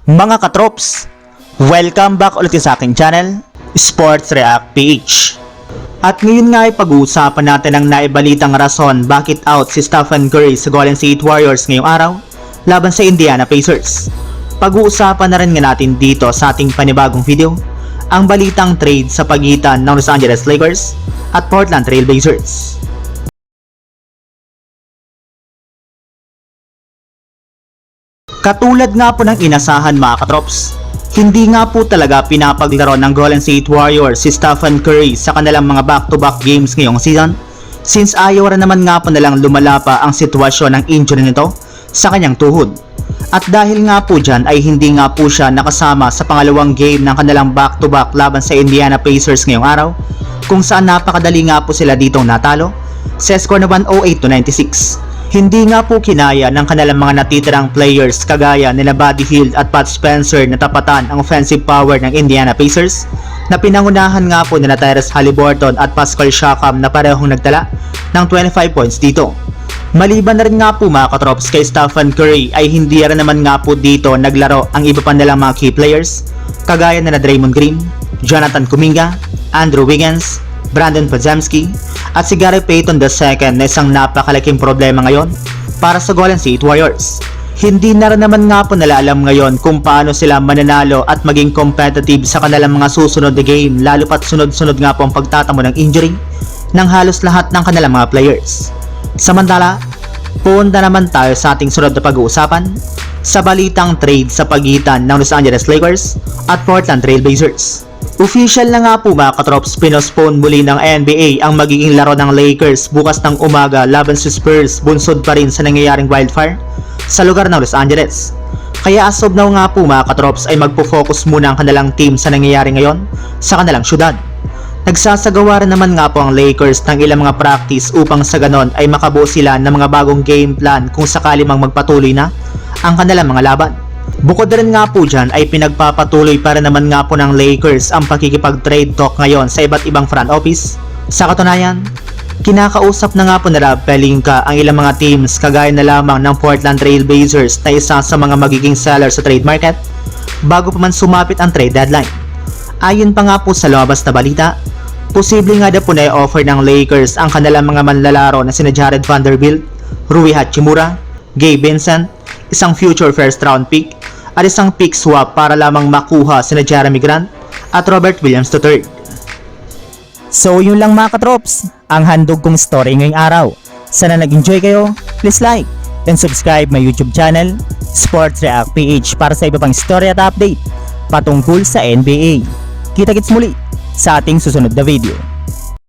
Mga katrops, welcome back ulit sa aking channel, Sports React PH. At ngayon nga ay pag-uusapan natin ang naibalitang rason bakit out si Stephen Curry sa Golden State Warriors ngayong araw laban sa Indiana Pacers. Pag-uusapan na rin nga natin dito sa ating panibagong video ang balitang trade sa pagitan ng Los Angeles Lakers at Portland Trail Blazers. Katulad nga po ng inasahan mga katrops, hindi nga po talaga pinapaglaro ng Golden State Warriors si Stephen Curry sa kanilang mga back-to-back games ngayong season, since ayaw rin naman nga po nalang lumala pa ang sitwasyon ng injury nito sa kanyang tuhod. At dahil nga po dyan ay hindi nga po siya nakasama sa pangalawang game ng kanilang back-to-back laban sa Indiana Pacers ngayong araw, kung saan napakadali nga po sila ditong natalo sa score na 108-96. Hindi nga po kinaya ng kanilang mga natitirang players kagaya nila Buddy Hield at Pat Spencer na tapatan ang offensive power ng Indiana Pacers, na pinangunahan nga po nila Tyrese Haliburton at Pascal Siakam na parehong nagtala ng 25 points dito. Maliban na rin nga po mga katrops kay Stephen Curry ay hindi rin naman nga po dito naglaro ang iba pa nilang mga key players kagaya nila Draymond Green, Jonathan Kuminga, Andrew Wiggins, Brandon Podziemski at si Gary Payton II na isang napakalaking problema ngayon para sa Golden State Warriors. Hindi na rin naman nga po nila alam ngayon kung paano sila mananalo at maging competitive sa kanilang mga susunod na game, lalo pat sunod-sunod nga po ang pagtatamo ng injury ng halos lahat ng kanilang mga players. Samantala, punta naman tayo sa ating sunod na pag-uusapan sa balitang trade sa pagitan ng Los Angeles Lakers at Portland Trail Blazers. Official na nga po mga katrops, pinospone muli ng NBA ang magiging laro ng Lakers bukas ng umaga laban sa Spurs, bunsod pa rin sa nangyayaring wildfire sa lugar ng Los Angeles. Kaya as of now nga po mga katrops ay magpo-focus muna ang kanilang team sa nangyayari ngayon sa kanilang syudad. Nagsasagawa rin naman nga po ang Lakers ng ilang mga practice upang sa ganon ay makabuo sila ng mga bagong game plan kung sakali mang magpatuloy na ang kanilang mga laban. Bukod rin nga po dyan ay pinagpapatuloy para naman nga po ng Lakers ang pakikipag-trade talk ngayon sa iba't ibang front office. Sa katunayan, kinakausap na nga po nila Pelinka ang ilang mga teams kagaya na lamang ng Portland Trail Blazers na isa sa mga magiging seller sa trade market bago pa man sumapit ang trade deadline. Ayon pa nga po sa lumabas na balita, posible nga na po na i-offer ng Lakers ang kanilang mga manlalaro na sina Jared Vanderbilt, Rui Hachimura, Gabe Vincent, isang future first round pick at isang pick swap para lamang makuha sina Jeremy Grant at Robert Williams III. So yun lang mga katrops, ang handog kong story ngayong araw. Sana nag-enjoy kayo, please like and subscribe my YouTube channel, Sports React PH, para sa iba pang story at update patungkol sa NBA. Kita-kits muli sa ating susunod na video.